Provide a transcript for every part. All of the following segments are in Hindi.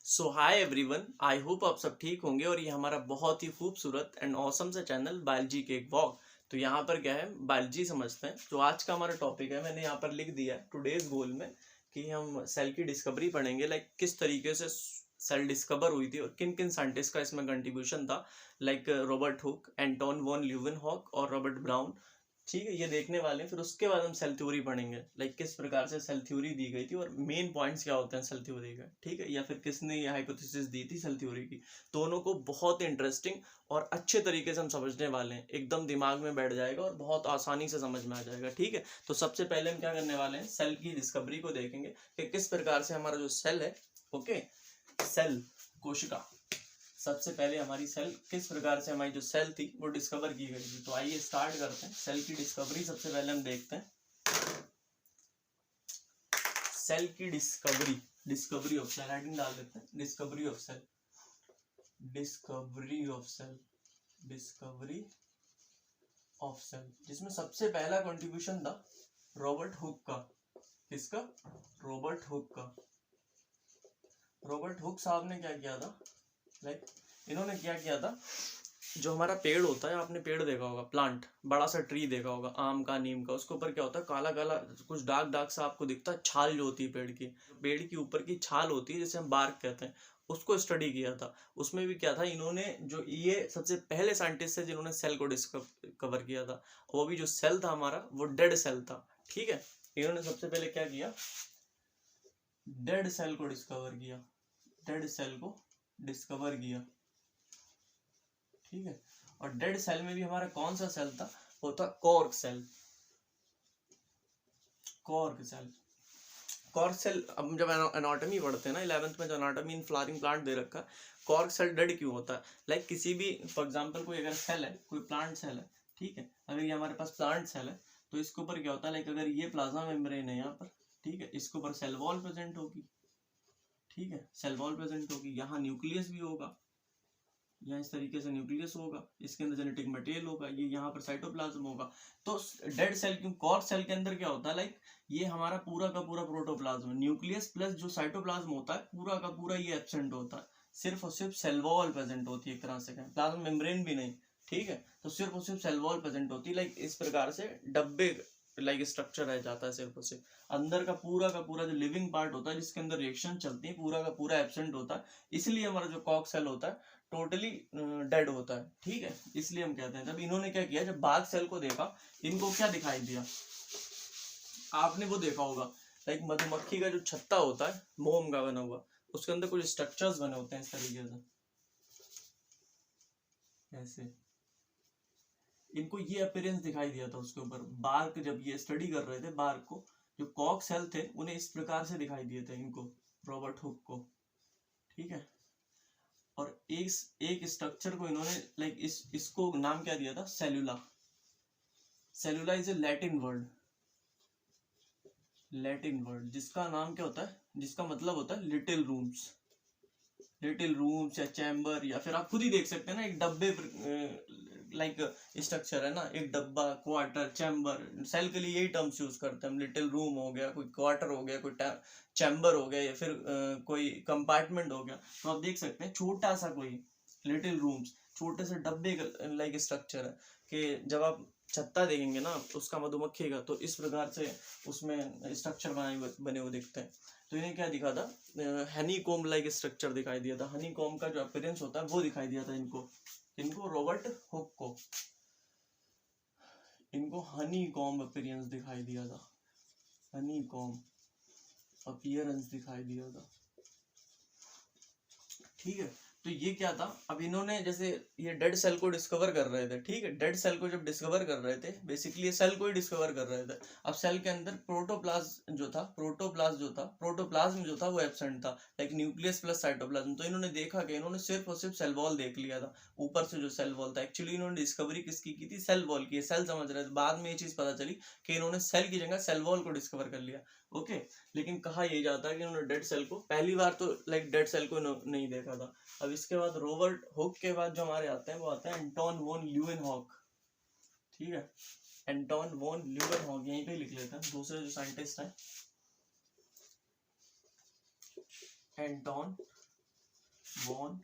So hi everyone, I hope आप सब ठीक होंगे। और ये हमारा बहुत ही खूबसूरत एंड ऑसम सा चैनल बायोलॉजी के एक वॉक। तो यहाँ पर क्या है, बायोलॉजी समझते हैं। तो आज का हमारा टॉपिक है, मैंने यहाँ पर लिख दिया है टुडेज गोल में कि हम सेल की डिस्कवरी पढ़ेंगे। लाइक किस तरीके से सेल डिस्कवर हुई थी और किन किन साइंटिस्ट का इसमें कंट्रीब्यूशन था। Like Robert Hooke, Anton von Leeuwenhoek और रॉबर्ट ब्राउन। ठीक है, ये देखने वाले हैं। फिर उसके बाद हम सेल थ्योरी पढ़ेंगे, लाइक किस प्रकार से सेल थ्योरी दी गई थी और मेन पॉइंट्स क्या होते हैं सेल थ्योरी का। ठीक है, या फिर किसने ये हाइपोथेसिस दी थी सेल थ्योरी की। दोनों को बहुत इंटरेस्टिंग और अच्छे तरीके से हम समझने वाले हैं, एकदम दिमाग में बैठ जाएगा और बहुत आसानी से समझ में आ जाएगा। ठीक है, तो सबसे पहले हम क्या करने वाले हैं, सेल की डिस्कवरी को देखेंगे कि किस प्रकार से हमारा जो सेल है, ओके, सेल कोशिका, सबसे पहले हमारी सेल किस प्रकार से, हमारी जो सेल थी वो डिस्कवर की गई थी। तो आइए स्टार्ट करते हैं सेल की डिस्कवरी। सबसे पहले हम देखते हैं सेल की डिस्कवरी। डिस्कवरी ऑफ सेल हेडिंग डाल देते हैं, discovery of cell, discovery of cell, discovery of cell, जिसमें सबसे पहला कंट्रीब्यूशन था रॉबर्ट हुक का। किसका? रॉबर्ट हुक का। रॉबर्ट हुक साहब ने क्या किया था, लाइक इन्होंने क्या किया था, जो हमारा पेड़ होता है, आपने पेड़ देखा होगा, प्लांट, बड़ा सा ट्री देखा होगा, आम का, नीम का, उसके ऊपर क्या होता है, काला काला कुछ डार्क डार्क सा आपको दिखता है, छाल जो होती है पेड़ की ऊपर की छाल होती है, जिसे हम बार्क कहते हैं, उसको स्टडी किया था। उसमें भी क्या था, इन्होंने जो ये सबसे पहले साइंटिस्ट थे जिन्होंने सेल को डिस्कवर किया था। वो भी जो सेल था हमारा, वो डेड सेल था। ठीक है, इन्होंने सबसे पहले क्या किया, डेड सेल को डिस्कवर किया, डेड सेल को डिस्कवर किया। ठीक है, और डेड सेल में भी हमारा कौन सा सेल था, वो था cork cell. Cork cell, cork cell, अब जब एनाटॉमी पढ़ते हैं ना 11th में, जो एनाटॉमी इन फ्लावरिंग प्लांट दे रखा है, कॉर्क सेल डेड क्यों होता है। लाइक किसी भी, फॉर एग्जांपल कोई अगर सेल है, कोई प्लांट सेल है, ठीक है, अगर ये हमारे पास प्लांट सेल है, तो इसके ऊपर क्या होता है, लाइक अगर ये प्लाज्मा मेम्ब्रेन है यहाँ पर, ठीक है, इसके ऊपर सेल वॉल प्रेजेंट होगी। ठीक है, सेल वॉल प्रेजेंट होगी, यहाँ न्यूक्लियस भी होगा, यहाँ इस तरीके से न्यूक्लियस होगा, इसके अंदर जेनेटिक मटेरियल होगा, ये यहाँ पर साइटोप्लाज्म होगा। तो डेड सेल क्यों, कॉर्क सेल के अंदर क्या होता है, लाइक ये हमारा पूरा का पूरा प्रोटोप्लाज्म, न्यूक्लियस प्लस जो साइटोप्लाज्म होता है, पूरा का पूरा ये एब्सेंट होता है। सिर्फ और सिर्फ सेल वॉल प्रेजेंट होती है, एक तरह से कहें, प्लाज्मा मेम्ब्रेन भी नहीं। ठीक है, तो सिर्फ और सिर्फ सेल वॉल प्रेजेंट होती है, लाइक इस प्रकार से डब्बे लाइक स्ट्रक्चर रह जाता है। सिर्फ और सिर्फ अंदर का पूरा जो लिविंग पार्ट होता है, जिसके अंदर रिएक्शन चलती है, पूरा का पूरा एब्सेंट होता है। इसलिए हमारा जो कॉर्क सेल होता है टोटली डेड होता है। ठीक है, इसलिए हम कहते हैं। जब इन्होंने क्या किया, जब बाघ सेल को देखा, इनको क्या दिखाई दिया, आपने वो देखा होगा, लाइक मधुमक्खी का जो छत्ता होता है मोम का बना हुआ, उसके अंदर कुछ स्ट्रक्चर्स बने होते हैं इस तरीके से, ऐसे इनको ये अपीयरेंस दिखाई दिया था उसके ऊपर। बार्क जब ये स्टडी कर रहे थे, बार्क को, जो कॉर्क सेल थे उन्हें इस प्रकार से दिखाई दिए थे इनको, रॉबर्ट हुक को। ठीक है, और एक स्ट्रक्चर को इन्होंने लाइक इसको नाम क्या दिया था, cellula. Cellula is a Latin word, Latin word, जिसका नाम क्या होता है, जिसका मतलब होता है लिटिल रूम्स, लिटिल रूम्स या चैम्बर, या फिर आप खुद ही देख सकते हैं ना, एक डब्बे लाइक स्ट्रक्चर है ना, एक डब्बा, क्वार्टर, चैम्बर। सेल के लिए यही टर्म्स यूज करते हैं हम, लिटिल रूम हो गया, कोई क्वार्टर हो गया, कोई चैम्बर हो गया, या फिर कोई कंपार्टमेंट हो गया। तो आप देख सकते हैं छोटा सा कोई लिटिल रूम्स, छोटे से डब्बे लाइक स्ट्रक्चर है, कि जब आप छत्ता देखेंगे ना उसका, मधुमक्खी का, तो इस प्रकार से उसमें स्ट्रक्चर बने हुए दिखते हैं। तो इन्हें क्या दिखा था, हनी कॉम्ब लाइक स्ट्रक्चर दिखाई दिया था, हनी कॉम्ब का जो अपीयरेंस होता है वो दिखाई दिया था इनको रॉबर्ट हुक को, इनको हनी कॉम्ब अपीयरेंस दिखाई दिया था, हनी कॉम्ब अपीयरेंस दिखाई दिया था। ठीक है, तो ये क्या था, अब इन्होंने जैसे ये डेड सेल को डिस्कवर कर रहे थे। ठीक है, डेड सेल को जब डिस्कवर कर रहे थे, बेसिकली सेल को ही डिस्कवर कर रहे थे। अब सेल के अंदर प्रोटोप्लाज्म जो था, प्रोटोप्लाज्म जो था वो एब्सेंट था, लाइक न्यूक्लियस प्लस साइटोप्लाज्म। तो इन्होंने देखा कि इन्होंने सिर्फ और सिर्फ सेल वॉल देख लिया था, ऊपर से जो सेल वॉल था। एक्चुअली इन्होंने डिस्कवरी किसकी की थी, सेल वॉल की। सेल समझ रहे थे, बाद में ये चीज पता चली कि इन्होंने सेल की जगह सेल वॉल को डिस्कवर कर लिया। ओके, लेकिन कहा यही जाता है कि उन्होंने डेड सेल को पहली बार तो लाइक डेड सेल को नहीं देखा था। अब इसके बाद रॉबर्ट हुक के बाद जो हमारे आते हैं, वो आते हैं एंटोन वॉन ल्यूवेनहॉक। ठीक है, एंटोन वॉन ल्यूवेनहॉक, यहीं पे लिख लेते हैं। दूसरे जो साइंटिस्ट हैं, एंटोन वॉन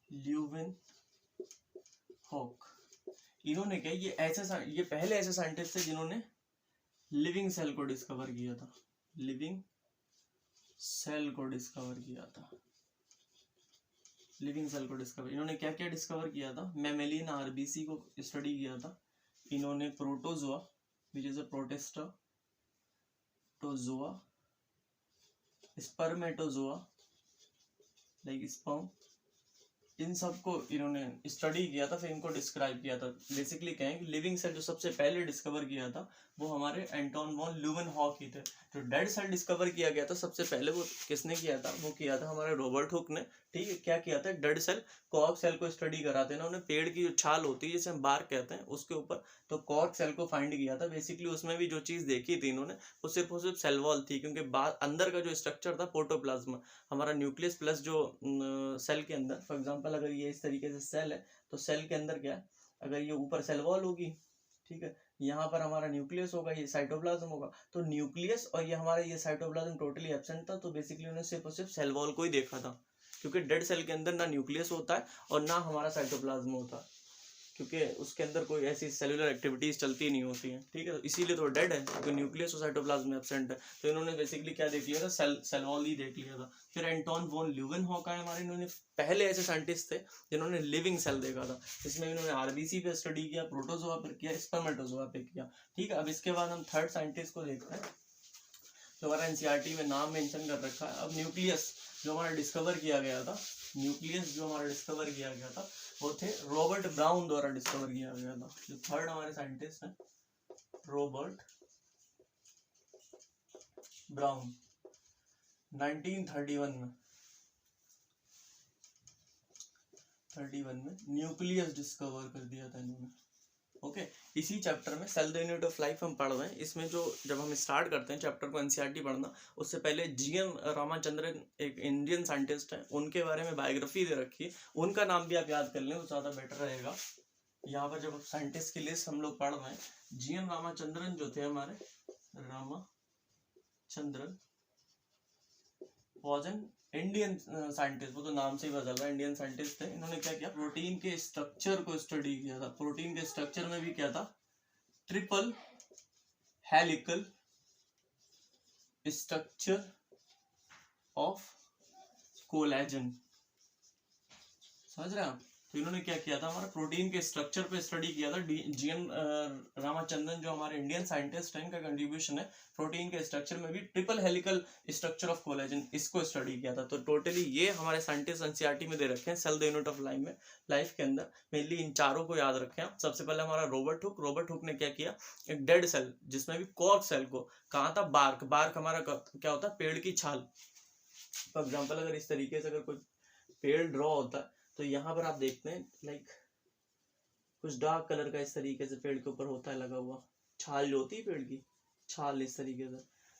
ल्यूवेनहॉक, इन्होंने क्या, ये पहले ऐसे साइंटिस्ट थे जिन्होंने लिविंग सेल को डिस्कवर किया था, लिविंग सेल को डिस्कवर किया था, लिविंग सेल को डिस्कवर, इन्होंने क्या क्या डिस्कवर किया था, मैमेलियन आरबीसी को स्टडी किया था, इन्होंने protozoa which is a protozoa, spermatozoa like sperm, इन सबको इन्होंने स्टडी किया था, फिर इनको डिस्क्राइब किया था। बेसिकली कहें कि लिविंग सेल जो सबसे पहले डिस्कवर किया था वो हमारे एंटोन वॉन ल्यूवेनहॉक ही थे। जो डेड सेल डिस्कवर किया गया था सबसे पहले वो किसने किया था, वो किया था हमारे रॉबर्ट हुक ने। ठीक है, क्या किया था, डेड सेल कॉर्क सेल को स्टडी कराते ना, उन्हें पेड़ की जो छाल होती है जिसे हम बार्क कहते हैं उसके ऊपर, तो कॉर्क सेल को फाइंड किया था। बेसिकली उसमें भी जो चीज़ देखी थी इन्होंने वो सिर्फ सेल वॉल थी, क्योंकि अंदर का जो स्ट्रक्चर था प्रोटोप्लाज्मा, हमारा न्यूक्लियस प्लस जो सेल के अंदर, फॉर एग्जांपल अगर ये इस तरीके से सेल है तो सेल के अंदर क्या है, अगर ये ऊपर सेल वॉल होगी, ठीक है, यहाँ पर हमारा न्यूक्लियस होगा, ये साइटोप्लाज्म होगा, तो न्यूक्लियस और ये हमारा ये साइटोप्लाज्म टोटली एब्सेंट था। तो बेसिकली उन्होंने सिर्फ और सिर्फ सेल वॉल को ही देखा था, क्योंकि डेड सेल के अंदर ना न्यूक्लियस होता है और ना हमारा साइटोप्लाज्म होता है, क्योंकि उसके अंदर कोई ऐसी सेलुलर एक्टिविटीज चलती नहीं होती हैं। ठीक है, तो इसीलिए तो डेड है, क्योंकि न्यूक्लियस और साइटोप्लाज्म में एब्सेंट है। तो इन्होंने बेसिकली क्या देख लिया था, सेल वॉल ही देख लिया था। फिर एंटोन वॉन ल्यूवेनहॉक आए हमारे, इन्होंने पहले ऐसे साइंटिस्ट थे जिन्होंने लिविंग सेल देखा था। इसमें इन्होंने आरबीसी पे स्टडी किया, प्रोटोजोआ पे किया, स्पर्मेटोजोआ पे किया। ठीक है, अब इसके बाद हम थर्ड साइंटिस्ट को देखते हैं जो हमारा एनसीईआरटी में नाम मेंशन कर रखा है। अब न्यूक्लियस जो हमारा डिस्कवर किया गया था, न्यूक्लियस जो हमारा डिस्कवर किया गया था वो थे रॉबर्ट ब्राउन द्वारा डिस्कवर किया गया था। जो थर्ड हमारे साइंटिस्ट हैं रॉबर्ट ब्राउन, 1931 में न्यूक्लियस डिस्कवर कर दिया था इन्होंने। ओके, इसी चैप्टर में cell the unit of life हम पढ़ रहे हैं। इसमें जो जब हम स्टार्ट करते हैं चैप्टर को एनसीईआरटी पढ़ना, उससे पहले जीएन रामाचंद्रन एक इंडियन साइंटिस्ट हैं, उनके बारे में बायोग्राफी दे रखी है, उनका नाम भी आप याद कर लें तो ज़्यादा बेटर रहेगा। यहाँ पर जब साइंटिस्ट की लिस्ट हम लोग पढ़ रहे हैं, जीएन रामाचंद्रन जो थे हमारे, Ramachandran was an Indian scientist, वो तो नाम से ही पता चल रहा है इंडियन साइंटिस्ट थे। इन्होंने क्या किया, प्रोटीन के स्ट्रक्चर को स्टडी किया था। प्रोटीन के स्ट्रक्चर में भी क्या था, triple helical structure of collagen, समझ रहे हैं आप। तो इन्होंने क्या किया था, हमारा प्रोटीन के स्ट्रक्चर पे स्टडी किया था। जीएन रामाचंद्रन जो हमारे इंडियन साइंटिस्ट हैं, इनका कंट्रीब्यूशन है प्रोटीन के स्ट्रक्चर में भी triple helical structure of collagen, इसको स्टडी किया था। तो टोटली ये हमारे साइंटिस्ट एनसीईआरटी में दे रखे हैं cell the unit of life के अंदर। मेनली इन चारों को याद रखें आप। सबसे पहले हमारा रॉबर्ट हुक ने क्या किया, एक डेड सेल जिसमें भी कॉर्क सेल को कहा था बार्क हमारा क्या होता है, पेड़ की छाल। फॉर एग्जाम्पल अगर इस तरीके से अगर कोई पेड़ ड्रॉ होता है तो यहाँ पर आप देखते हैं लाइक कुछ डार्क कलर का इस तरीके से पेड़ के ऊपर होता है लगा हुआ, छाल जो होती है पेड़ की छाल इस तरीके से।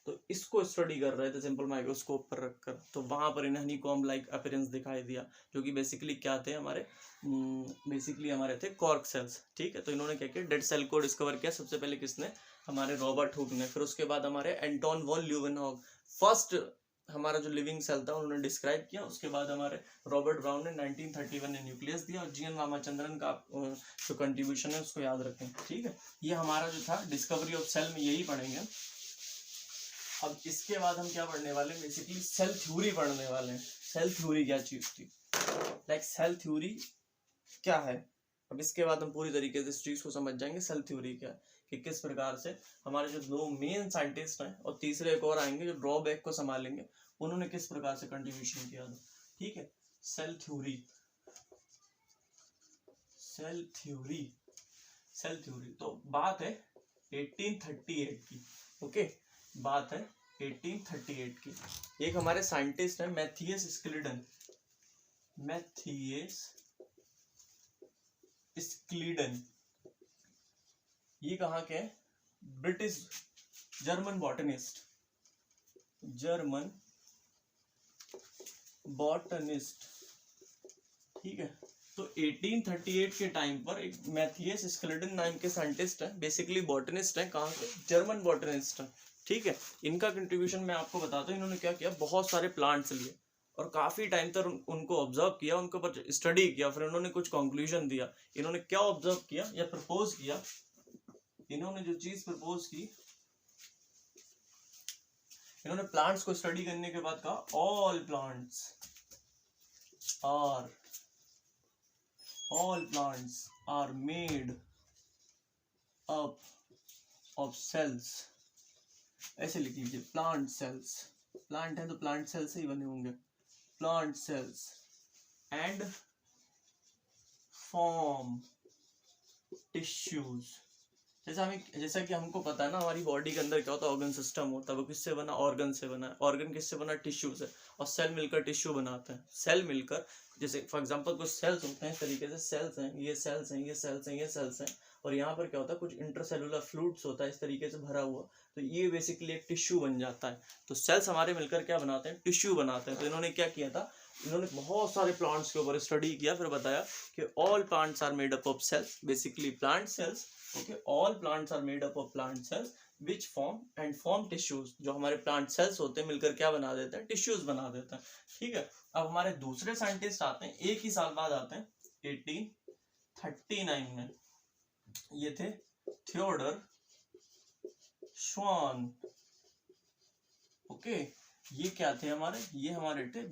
तो इसको स्टडी कर रहे थे सिंपल माइक्रोस्कोप पर रखकर, तो वहां पर इन्हें हनीकॉम्ब लाइक अपीयरेंस दिखाई दिया, जो कि बेसिकली क्या थे हमारे, बेसिकली हमारे थे कॉर्क सेल्स। ठीक है, तो इन्होंने क्या किया, डेड सेल को डिस्कवर किया सबसे पहले किसने, हमारे रॉबर्ट हुक ने। फिर उसके बाद हमारे एंटोन वॉन ल्यूवेनहॉक फर्स्ट हमारा जो लिविंग सेल था उन्होंने डिस्क्राइब किया। उसके बाद हमारे रॉबर्ट ब्राउन ने 1931 में न्यूक्लियस दिया, और जीएन रामाचंद्रन का जो कंट्रीब्यूशन है उसको याद रखें। ठीक है, ये हमारा जो था डिस्कवरी ऑफ सेल में यही पढ़ेंगे। अब इसके बाद हम क्या पढ़ने वाले हैं, बेसिकली सेल थ्योरी पढ़ने वाले हैं। सेल थ्योरी क्या चीज थी, लाइक सेल थ्योरी क्या है। अब इसके बाद हम पूरी तरीके से इस चीज को समझ जाएंगे सेल थ्योरी क्या है, कि किस प्रकार से हमारे जो दो मेन साइंटिस्ट हैं और तीसरे एक और आएंगे जो ड्रॉबैक को संभालेंगे, उन्होंने किस प्रकार से कंट्रीब्यूशन किया था। ठीक है, सेल थ्योरी तो बात है 1838 की। ओके, बात है 1838 की। एक हमारे साइंटिस्ट है मैथियस स्क्लीडन, ये कहाँ के हैं, ब्रिटिश जर्मन बॉटनिस्ट। ठीक है, तो 1838 के टाइम पर एक मैथियस स्क्लीडन नाम के साइंटिस्ट है, बेसिकली बॉटनिस्ट है, कहाँ के, जर्मन बॉटनिस्ट है। ठीक है, इनका कंट्रीब्यूशन मैं आपको बताता हूँ। इन्होंने क्या किया, बहुत सारे प्लांट्स लिए, और काफी टाइम तक उनको ऑब्जर्व किया, उनके ऊपर स्टडी किया, फिर उन्होंने कुछ कंक्लूजन दिया। इन्होंने क्या ऑब्जर्व किया या प्रपोज किया, इन्होंने जो चीज प्रपोज की, इन्होंने प्लांट्स को स्टडी करने के बाद कहा all plants are made up of cells. ऐसे लिख लीजिए, प्लांट सेल्स, प्लांट है तो प्लांट सेल से ही बने होंगे, plant cells and form tissues. जैसा कि हमको पता है ना, हमारी बॉडी के अंदर क्या होता है, ऑर्गन सिस्टम होता है, वो किससे बना, ऑर्गन से बना है। ऑर्गन किससे बना, टिश्यू से, और सेल मिलकर टिश्यू बनाते हैं। सेल मिलकर, जैसे फॉर एग्जांपल कुछ सेल्स होते हैं इस तरीके से, सेल्स हैं, ये सेल्स हैं, ये सेल्स हैं, ये सेल्स हैं, और यहाँ पर क्या होता है, कुछ इंटरसेलुलर फ्लूइड्स होता है इस तरीके से भरा हुआ, तो ये बेसिकली एक टिश्यू बन जाता है। तो सेल्स हमारे मिलकर क्या बनाते हैं, टिश्यू बनाते हैं। तो इन्होंने क्या किया था, इन्होंने बहुत सारे प्लांट्स के ऊपर स्टडी किया, फिर बताया कि all plants are made up of cells, basically plant cells. Okay, all plants are made up of plant cells which form tissues. जो हमारे प्लांट सेल्स होते हैं मिलकर क्या बना देते हैं, टिश्यूज बना देते हैं। ठीक है, अब हमारे दूसरे साइंटिस्ट आते हैं, एक ही साल बाद आते हैं, 1839 में। ये थे थियोडर श्वान। ओके, ये क्या थे हमारे, ये हमारे थे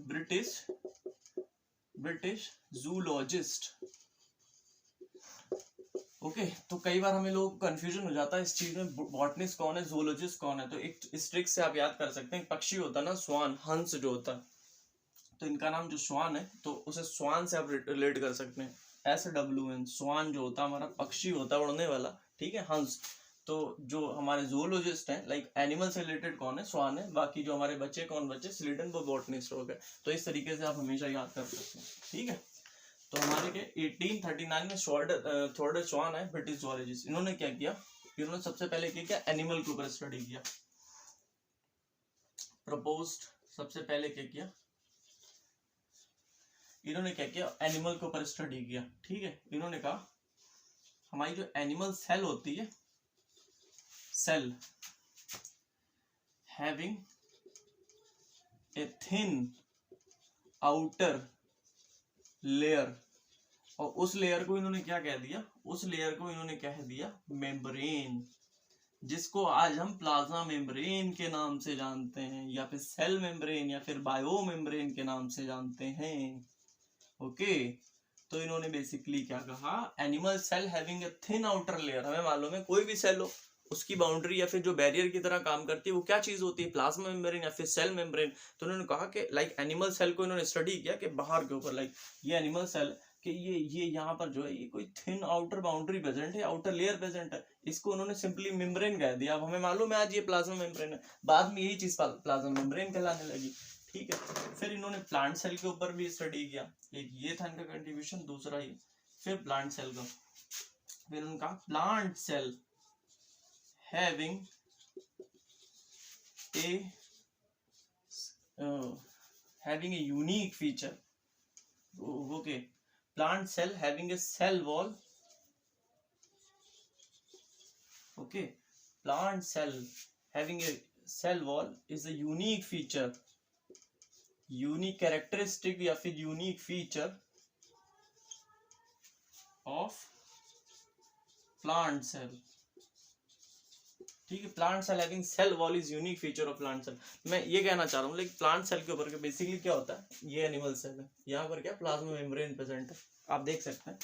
ब्रिटिश जूलॉजिस्ट। ओके, तो कई बार हमें लोगों को कंफ्यूजन हो जाता है इस चीज में, बॉटनिस्ट कौन है, जूलॉजिस्ट कौन है। तो एक इस ट्रिक से आप याद कर सकते हैं, पक्षी होता है ना, स्वान, हंस जो होता है, तो इनका नाम जो स्वान है, तो उसे स्वान से आप रिलेट कर सकते हैं, SWN। स्वान जो होता है हमारा पक्षी होता है, उड़ने वाला, ठीक है, हंस। तो जो हमारे जूलॉजिस्ट हैं, लाइक एनिमल से रिलेटेड कौन है, स्वान है। बाकी जो हमारे बच्चे कौन बच्चे, स्लीडन, वो बॉटनिस्ट हो गए। तो इस तरीके से आप हमेशा याद कर सकते हैं, ठीक है। तो हमारे के 1839 में थियोडर श्वान है, ब्रिटिश जूलॉजिस्ट। इन्होंने क्या किया, इन्होंने सबसे पहले क्या, एनिमल के ऊपर स्टडी किया, प्रपोज्ड। सबसे पहले क्या किया, इन्होंने क्या किया, एनिमल के ऊपर स्टडी किया, ठीक है। इन्होंने कहा हमारी जो एनिमल सेल होती है, cell having a thin outer layer, और उस लेयर को इन्होंने क्या कह दिया, उस लेयर को इन्होंने कह दिया मेम्ब्रेन, जिसको आज हम प्लाज्मा मेम्ब्रेन के नाम से जानते हैं, या फिर सेल मेम्ब्रेन, या फिर बायो मेम्ब्रेन के नाम से जानते हैं। ओके, तो इन्होंने बेसिकली क्या कहा, animal cell having a thin outer layer. हमें मालूम है कोई भी सेल हो, उसकी बाउंड्री या फिर जो बैरियर की तरह काम करती है, वो क्या चीज होती है, प्लाज्मा मेम्ब्रेन या फिर सेल मेम्ब्रेन। तो उन्होंने कहा कि लाइक एनिमल सेल को इन्होंने स्टडी किया कि बाहर के ऊपर, लाइक ये एनिमल सेल कि ये यहाँ पर जो है, ये कोई थिन आउटर बाउंड्री प्रेजेंट है, आउटर लेयर प्रेजेंट है, इसको उन्होंने सिंपली मेम्ब्रेन कह दिया। अब हमें मालूम है आज ये प्लाज्मा मेम्ब्रेन है, बाद में यही चीज प्लाज्मा मेम्ब्रेन कहलाने लगी, ठीक है। फिर इन्होंने प्लांट सेल के ऊपर भी स्टडी किया, एक ये था इनका कंट्रीब्यूशन, दूसरा ये। फिर प्लांट सेल का, फिर उनका plant cell having a unique feature. Okay, plant cell having a cell wall. Okay, plant cell having a cell wall is a unique feature, unique characteristic या फिर unique feature of plant cell, ठीक है। Plant cell having cell wall is unique feature of plant cell. मैं ये कहना चाह रहा हूँ, लेकिन प्लांट सेल के ऊपर के बेसिकली क्या होता है, ये एनिमल सेल है, यहाँ पर क्या प्लाज्मा मेम्ब्रेन प्रेजेंट है, आप देख सकते हैं।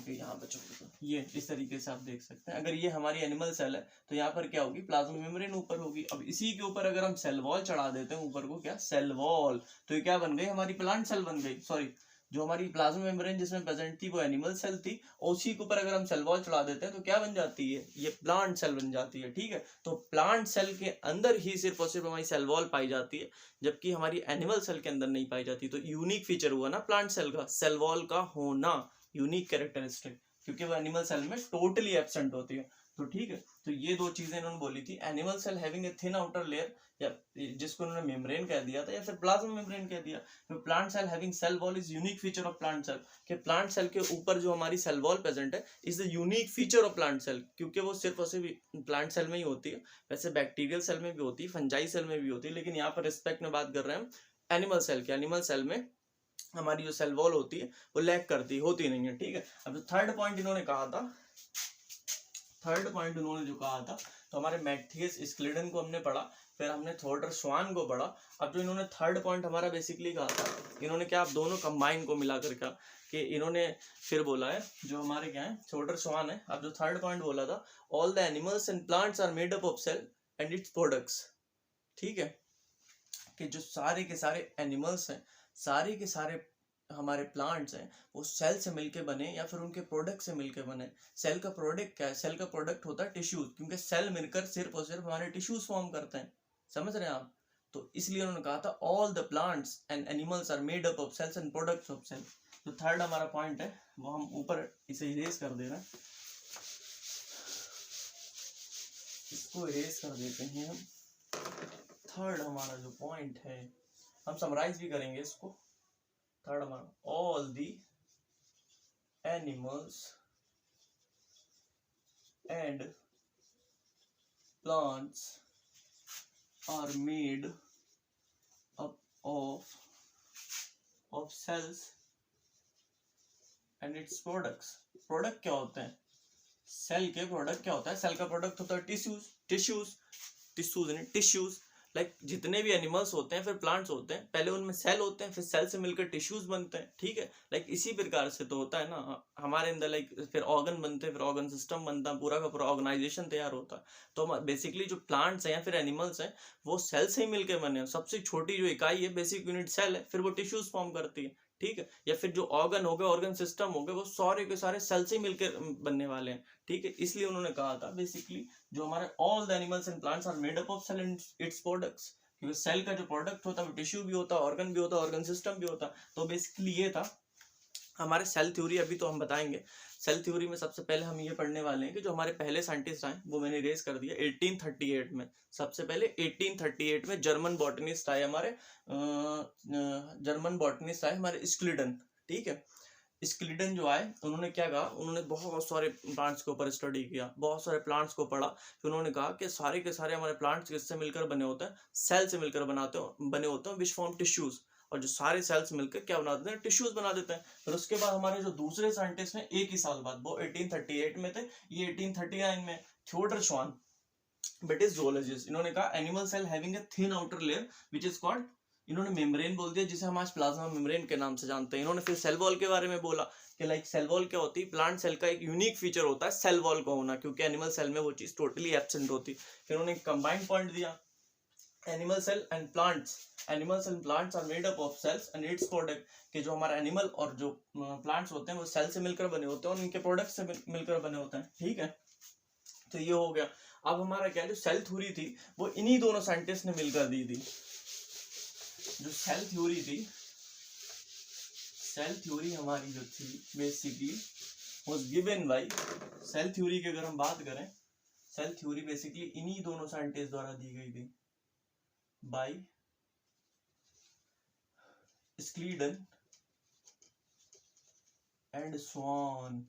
ओके, यहाँ पर तो ये इस तरीके से आप देख सकते हैं, अगर ये हमारी एनिमल सेल है तो यहाँ पर क्या होगी, प्लाज्मा मेम्ब्रेन ऊपर होगी। अब इसी के ऊपर अगर हम सेल वॉल चढ़ा देते हैं ऊपर को, क्या सेल वॉल, तो ये क्या बन गई, हमारी प्लांट सेल बन गई। सॉरी, जो हमारी प्लाज्मा मेम्ब्रेन जिसमें प्रेजेंट थी वो एनिमल सेल थी, और उसी के ऊपर अगर हम सेल वॉल चढ़ा देते हैं तो क्या बन जाती है, ये प्लांट सेल बन जाती है, ठीक है। तो प्लांट सेल के अंदर ही सिर्फ और सिर्फ हमारी सेल वॉल पाई जाती है, जबकि हमारी एनिमल सेल के अंदर नहीं पाई जाती। तो यूनिक फीचर हुआ ना प्लांट सेल का, सेल वॉल का होना, यूनिक कैरेक्टरिस्टिक, क्योंकि वो एनिमल सेल में टोटली एब्सेंट होती है। तो ठीक है, तो ये दो चीजें इन्होंने बोली थी, animal cell having a thin outer layer, या जिसको उन्होंने मेम्ब्रेन कह दिया था, या फिर प्लाज्मा मेम्ब्रेन कह दिया। तो plant cell having cell wall is unique feature of plant cell, कि प्लांट सेल के ऊपर जो हमारी सेल वॉल प्रेजेंट है is the unique feature of plant cell, क्योंकि वो सिर्फ और सिर्फ प्लांट सेल में ही होती है। वैसे बैक्टीरियल सेल में भी होती है, फंजाई सेल में भी होती है, लेकिन यहाँ पर रिस्पेक्ट में बात कर रहे हैं एनिमल सेल की, एनिमल सेल में हमारी जो सेल वॉल होती है वो लैग करती होती नहीं है, ठीक है। अब जो थर्ड पॉइंट इन्होंने कहा था, थर्ड पॉइंट उन्होंने जो कहा था, तो हमारे मैथियस स्क्लिडन को हमने पढ़ा, फिर हमने थॉडर श्वान को पढ़ा। अब जो इन्होंने थर्ड पॉइंट हमारा बेसिकली कहा था, इन्होंने क्या, आप दोनों कंबाइन को मिलाकर क्या कि इन्होंने फिर बोला है, जो हमारे क्या है थॉडर श्वान है। अब जो थर्ड पॉइंट बोला था, all the animals and plants are made up of cell and its products, ठीक है, कि जो सारे के सारे एनिमल्स हैं, सारे के सारे हमारे प्लांट्स हैं, वो सेल से मिलके बने या फिर उनके प्रोडक्ट से मिलके बने। सेल का प्रोडक्ट क्या है, सेल का प्रोडक्ट होता है टिश्यूज, क्योंकि सेल मिलकर सिर्फ और सिर्फ हमारे टिश्यूज फॉर्म करते हैं, समझ रहे हैं आप। तो इसलिए उन्होंने कहा था all the plants and animals are made up of cells and products of cell. तो थर्ड हमारा पॉइंट है वो हम ऊपर इसे इरेज कर दे रहे हैं, इसको इरेज कर देते हैं हम। थर्ड हमारा जो पॉइंट है, हम समराइज भी करेंगे इसको। थर्ड हमारा all the animals and plants are made up of cells and its products. Product क्या होते हैं, सेल के प्रोडक्ट क्या होता है, सेल का प्रोडक्ट होता है टिश्यूज, टिश्यूज लाइक जितने भी एनिमल्स होते हैं फिर प्लांट्स होते हैं, पहले उनमें सेल होते हैं, फिर सेल से मिलकर टिश्यूज बनते हैं, ठीक है। लाइक इसी प्रकार से तो होता है ना हमारे अंदर, लाइक फिर ऑर्गन बनते हैं, फिर ऑर्गन सिस्टम बनता है, पूरा का पूरा ऑर्गेनाइजेशन तैयार होता है। तो बेसिकली जो प्लांट्स हैं या फिर एनिमल्स हैं वो सेल से ही मिलकर बने हैं। सबसे छोटी जो इकाई है, बेसिक यूनिट सेल है, फिर वो टिश्यूज फॉर्म करती है, ठीक है। या फिर जो ऑर्गन हो गए, ऑर्गन सिस्टम हो गए, वो सारे के सारे सेल से मिलकर बनने वाले हैं, ठीक है। इसलिए उन्होंने कहा था बेसिकली जो हमारे all the animals and plants are made up of cell and its products, क्योंकि सेल का जो प्रोडक्ट होता है वो टिश्यू भी होता है, ऑर्गन भी होता है, ऑर्गन सिस्टम भी होता है। तो बेसिकली ये था हमारे सेल थ्योरी। अभी तो हम बताएंगे सेल थ्योरी में सबसे पहले हम ये पढ़ने वाले हैं कि जो हमारे पहले साइंटिस्ट आए वो मैंने रेज कर दिया 1838 में। सबसे पहले 1838 में जर्मन बॉटनिस्ट आए हमारे, स्क्लिडन, ठीक है। स्क्लिडन जो आए उन्होंने क्या कहा, उन्होंने बहुत सारे प्लांट्स के ऊपर स्टडी किया, बहुत सारे प्लांट्स को पढ़ा, फिर उन्होंने कहा कि सारे के सारे हमारे प्लांट्स किससे मिलकर बने होते हैं, सेल से मिलकर बने होते हैं विच फॉर्म टिश्यूज, और जो सारे सेल्स मिलकर क्या बना देते हैं, टिश्यूज बना देते हैं। फिर उसके बाद हमारे जो दूसरे साइंटिस्ट हैं एक ही साल बाद, वो 1838 में थे, ये 1839 में, थ्योडर श्वान, ब्रिटिश जूलॉजिस्ट। इन्होंने कहा animal cell having a thin outer layer which is called, इन्होंने मेम्ब्रेन बोल दिया जिसे हम आज प्लाज्मा मेम्ब्रेन के नाम से जानते हैं। इन्होंने फिर सेल वॉल के बारे में बोला कि लाइक सेल वॉल क्या होती है, प्लांट सेल का एक यूनिक फीचर होता है सेल वॉल का होना, क्योंकि एनिमल सेल में वो चीज टोटली एब्सेंट होती। फिर उन्होंने कंबाइंड पॉइंट दिया, animal cell and plants, animals and plants are made up of cells and its product, कि जो हमारा एनिमल और जो प्लांट्स होते हैं वो सेल से मिलकर बने होते हैं और उनके प्रोडक्ट से मिलकर बने होते हैं, ठीक है। तो ये हो गया। अब हमारा क्या, जो सेल थ्योरी थी वो इन्हीं दोनों साइंटिस्ट ने मिलकर दी थी। जो सेल थ्योरी थी, सेल थ्योरी हमारी जो थी basically was given by, cell theory की अगर हम बात करें, सेल थ्योरी बेसिकली इन्हीं दोनों साइंटिस्ट द्वारा दी गई थी, बाय स्क्लिडन एंड स्वान,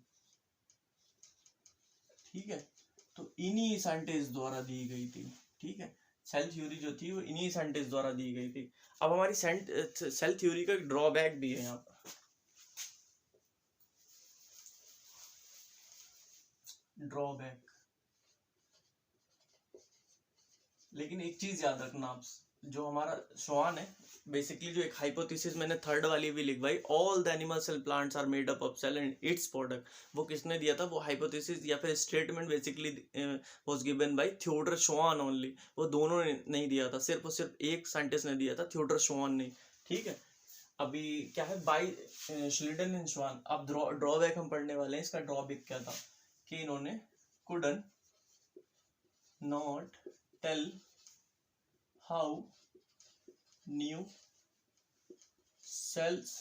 ठीक है। तो इन्हीं साइंटिस्ट द्वारा दी गई थी, ठीक है। सेल थ्योरी जो थी वो इन्हीं साइंटिस्ट द्वारा दी गई थी। अब हमारी सेल थ्योरी का एक ड्रॉबैक भी है यहाँ पर, ड्रॉबैक, लेकिन एक चीज याद रखना आप, जो हमारा श्वान है बेसिकली, जो एक हाइपोथेसिस मैंने थर्ड वाली भी लिखवाई, all the animals and plants are made up of cell and its product, वो किसने दिया था, वो हाइपोथेसिस या फिर statement basically was given by Theodor Schwann only. वो दोनों ने नहीं दिया था, सिर्फ और सिर्फ एक साइंटिस्ट ने दिया था, थ्योडर श्वान ने, ठीक है। अभी क्या है, बाय स्क्लिडन एंड श्वान। अब ड्रॉबैक हम पढ़ने वाले हैं, इसका ड्रॉबैक क्या था कि इन्होंने could not tell how new cells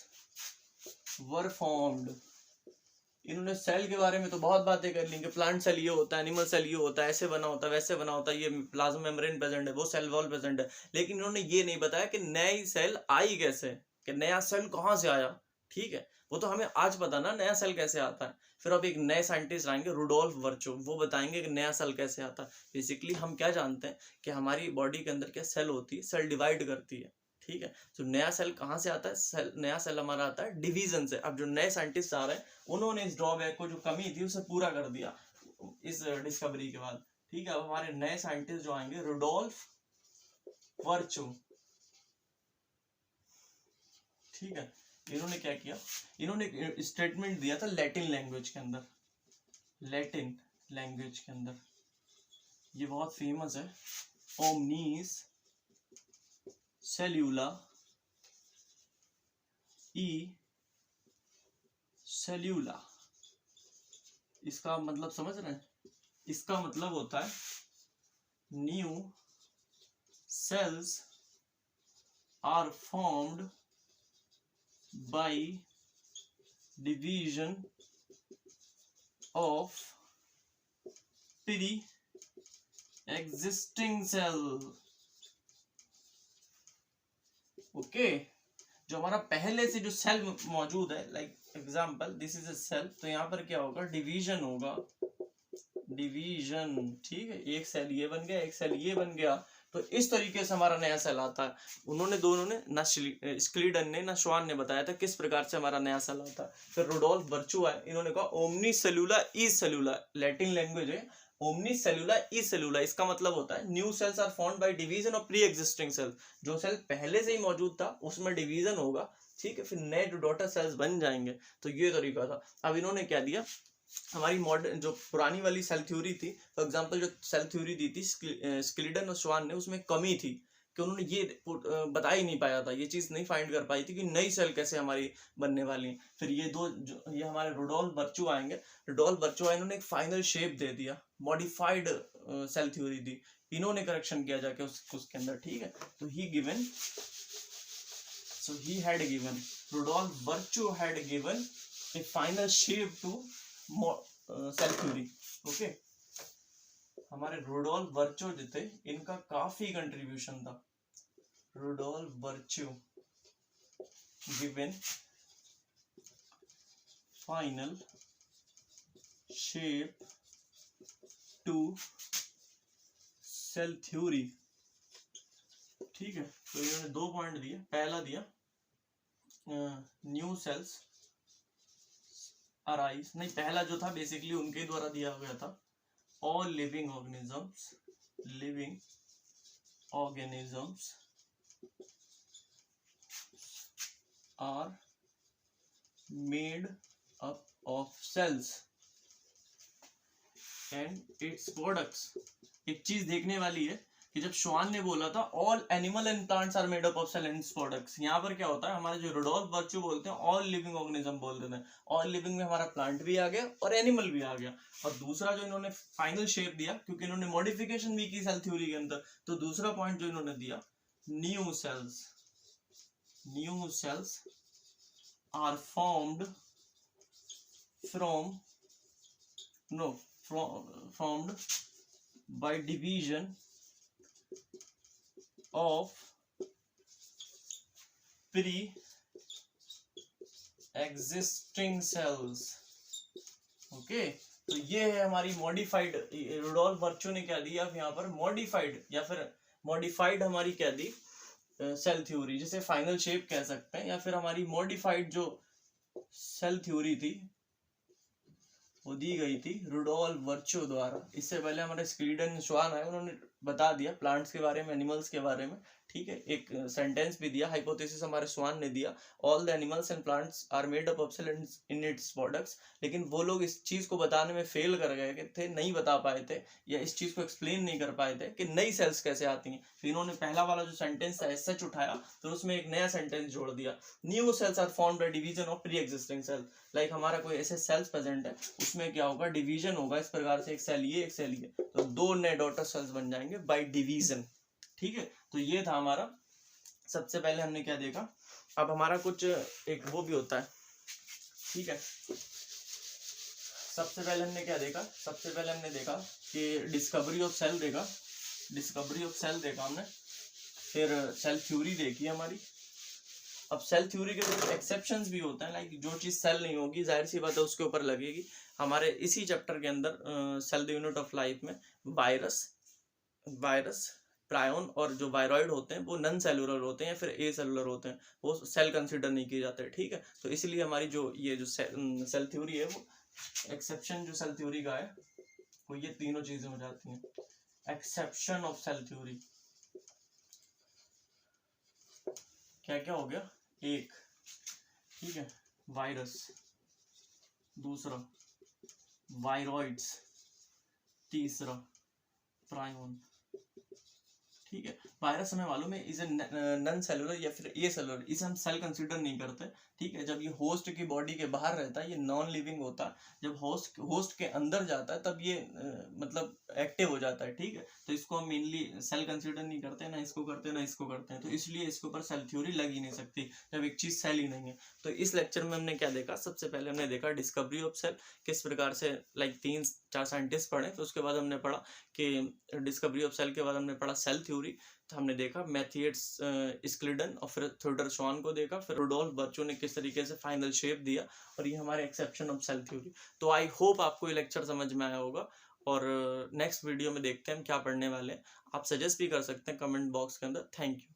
were formed. इन्होंने सेल के बारे में तो बहुत बातें कर ली कि प्लांट सेल ये होता है, एनिमल सेल ये होता है, ऐसे बना होता है, वैसे बना होता है, ये प्लाज्मा मेम्ब्रेन प्रेजेंट है, वो सेल वॉल प्रेजेंट है, लेकिन इन्होंने ये नहीं बताया कि नई सेल आई कैसे, कि नया सेल कहाँ से आया, ठीक है। वो तो हमें आज पता ना नया सेल कैसे आता है। फिर अब एक नए साइंटिस्ट आएंगे रुडोल्फ वर्चो, वो बताएंगे कि नया सेल कैसे आता है। बेसिकली हम क्या जानते हैं कि हमारी बॉडी के अंदर क्या सेल होती है, सेल डिवाइड करती है, ठीक है। तो नया सेल कहाँ से आता है? नया सेल हमारा आता है डिवीजन से। अब जो नए साइंटिस्ट आ रहे हैं उन्होंने इस ड्रॉबैक को, जो कमी थी, उसे पूरा कर दिया इस डिस्कवरी के बाद। ठीक है। अब हमारे नए साइंटिस्ट जो आएंगे, रुडोल्फ वर्चू। ठीक है। इन्होंने क्या किया, इन्होंने स्टेटमेंट दिया था लैटिन लैंग्वेज के अंदर, लैटिन लैंग्वेज के अंदर, ये बहुत फेमस है, ओमनीस सेल्यूला ई सेल्यूला। इसका मतलब समझ रहे हैं? इसका मतलब होता है new cells are formed by division of pre existing cell. Okay. जो हमारा पहले से जो सेल मौजूद है, like example this is a cell, तो यहाँ पर क्या होगा, डिवीजन होगा, डिवीजन। ठीक है। एक सेल ये बन गया, एक सेल ये बन गया, तो इस तरीके से हमारा नया सेल आता है। उन्होंने दोनों ने, ना स्क्लीडन ने ना श्वान ने बताया था किस प्रकार से हमारा नया सेल आता है। फिर रुडोल्फ वर्चू आए, इन्होंने कहा omnis cellula e cellula, Latin language है, ओमनी सेल्यूला ई सेल्यूला। इसका मतलब होता है new cells are formed by division of pre existing cell. जो सेल पहले से ही मौजूद था उसमें डिवीजन होगा, ठीक है, फिर नए जो डॉटर सेल्स बन जाएंगे। तो ये तरीका था। अब इन्होंने क्या दिया, हमारी मॉडर्न जो पुरानी वाली सेल थ्योरी थी, फॉर एग्जांपल जो सेल थ्योरी दी थी स्क्लीडन और श्वान ने, उसमें कमी थी कि उन्होंने ये बता ही नहीं पाया था, ये चीज नहीं फाइंड कर पाई थी कि नई सेल कैसे हमारी बनने वाली है। फिर ये दो ये हमारे रुडोल्फ वर्चू आएंगे, रुडोल्फ वर्चू आए, इन्होंने एक फाइनल शेप दे दिया, मॉडिफाइड सेल थ्योरी दी, इन्होंने करेक्शन किया जाके उसके अंदर। ठीक है। तो ही given, so he had given, Rudolf Virchow had given a final shape to cell theory. Okay. हमारे रुडोल्फ वर्चो जो थे, इनका काफी कंट्रीब्यूशन था। Rudolf Virchow given final shape to cell theory. ठीक है। तो इन्होंने 2 पॉइंट दिए। पहला दिया न्यू सेल्स अराइज, नहीं, पहला जो था बेसिकली उनके द्वारा दिया गया था, all living organisms are made up of cells and its products. एक चीज देखने वाली है कि जब श्वान ने बोला था all animal and plants are made up of cell and products, यहाँ पर क्या होता है, हमारे जो रुडोल्फ वर्चू बोलते हैं ऑल लिविंग ऑर्गेनिज्म बोल देते हैं। ऑल लिविंग में हमारा प्लांट भी आ गया और एनिमल भी आ गया। और दूसरा जो इन्होंने फाइनल शेप दिया, क्योंकि इन्होंने मॉडिफिकेशन भी की सेल थ्योरी के अंदर, तो दूसरा पॉइंट जो इन्होंने दिया, new cells are formed formed by division of pre-existing cells. ओके। तो ये है हमारी मॉडिफाइड, रुडोल्फ वर्चो ने क्या दिया यहाँ पर, मॉडिफाइड, या फिर मॉडिफाइड हमारी क्या दी, सेल थ्योरी, जिसे फाइनल शेप कह सकते हैं, या फिर हमारी मॉडिफाइड जो सेल थ्योरी थी वो दी गई थी रुडोल्फ वर्चो द्वारा। इससे पहले हमारे स्क्लीडन श्वान है, उन्होंने बता दिया प्लांट्स के बारे में, एनिमल्स के बारे में। ठीक है। एक सेंटेंस भी दिया, हाइपोथेसिस हमारे श्वान ने दिया, all the animals and plants are made up of cell in its products. लेकिन वो लोग इस चीज को बताने में फेल कर गए थे, नहीं बता पाए थे, या इस चीज को एक्सप्लेन नहीं कर पाए थे कि नई सेल्स कैसे आती हैं। तो इन्होंने पहला वाला जो सेंटेंस था एज सच उठाया, तो उसमें एक नया सेंटेंस जोड़ दिया, new cells are formed by division of pre existing cell. Like हमारा कोई ऐसे सेल्स प्रेजेंट है, उसमें क्या होगा, डिवीजन होगा, इस प्रकार से एक सेल ये एक सेल ये, तो 2 नए डॉटर सेल्स बन जाएंगे बाय डिवीजन। ठीक है। तो ये था हमारा, सबसे पहले हमने क्या देखा। अब हमारा कुछ एक वो भी होता है। ठीक है। सबसे पहले हमने क्या देखा, सबसे पहले हमने देखा कि डिस्कवरी ऑफ सेल देखा, हमने, फिर सेल थ्योरी देखी हमारी। अब सेल थ्योरी के कुछ एक्सेप्शंस भी होते हैं, लाइक जो चीज सेल नहीं होगी, जाहिर सी बात है उसके ऊपर लगेगी। हमारे इसी चैप्टर के अंदर cell the unit of life में वायरस प्रायोन और जो वायरॉइड होते हैं वो नॉन सेलुलर होते हैं या फिर ए सेलुलर होते हैं, वो सेल कंसिडर नहीं किए जाते, ठीक है। तो इसलिए हमारी जो ये जो सेल थ्योरी है वो एक्सेप्शन जो सेल थ्योरी का है वो ये तीनों चीजें हो जाती हैं। एक्सेप्शन ऑफ सेल थ्योरी क्या क्या हो गया, एक, ठीक है, वायरस, दूसरा वायरॉइड्स, तीसरा प्रायोन, ठीक है। वायरस हमें मालूम है इज ए नॉन सेलुलर या फिर ए सेलुलर, इसे हम सेल कंसीडर नहीं करते, ठीक है। जब ये होस्ट की बॉडी के बाहर रहता है ये नॉन लिविंग होता है, जब होस्ट के अंदर जाता है तब ये मतलब एक्टिव हो जाता है, ठीक है। तो इसको हम मेनली सेल कंसीडर नहीं करते, ना इसको करते ना इसको करते हैं, तो इसलिए इसके ऊपर सेल थ्योरी लग ही नहीं सकती जब एक चीज सेल ही नहीं है। तो इस लेक्चर में हमने क्या देखा, सबसे पहले हमने देखा डिस्कवरी ऑफ सेल, किस प्रकार से लाइक 3-4 साइंटिस्ट पढ़े, तो उसके बाद हमने पढ़ा कि डिस्कवरी ऑफ सेल के बाद हमने पढ़ा सेल थ्योरी, तो हमने देखा मैथियस स्क्लिडन और फिर थियोडर श्वान को देखा, फिर रुडोल्फ बर्चो ने किस तरीके से फाइनल शेप दिया, और ये हमारे एक्सेप्शन ऑफ सेल थ्योरी। तो आई होप आपको ये लेक्चर समझ में आया होगा, और नेक्स्ट वीडियो में देखते हैं हम क्या पढ़ने वाले हैं। आप सजेस्ट भी कर सकते हैं कमेंट बॉक्स के अंदर। Thank you.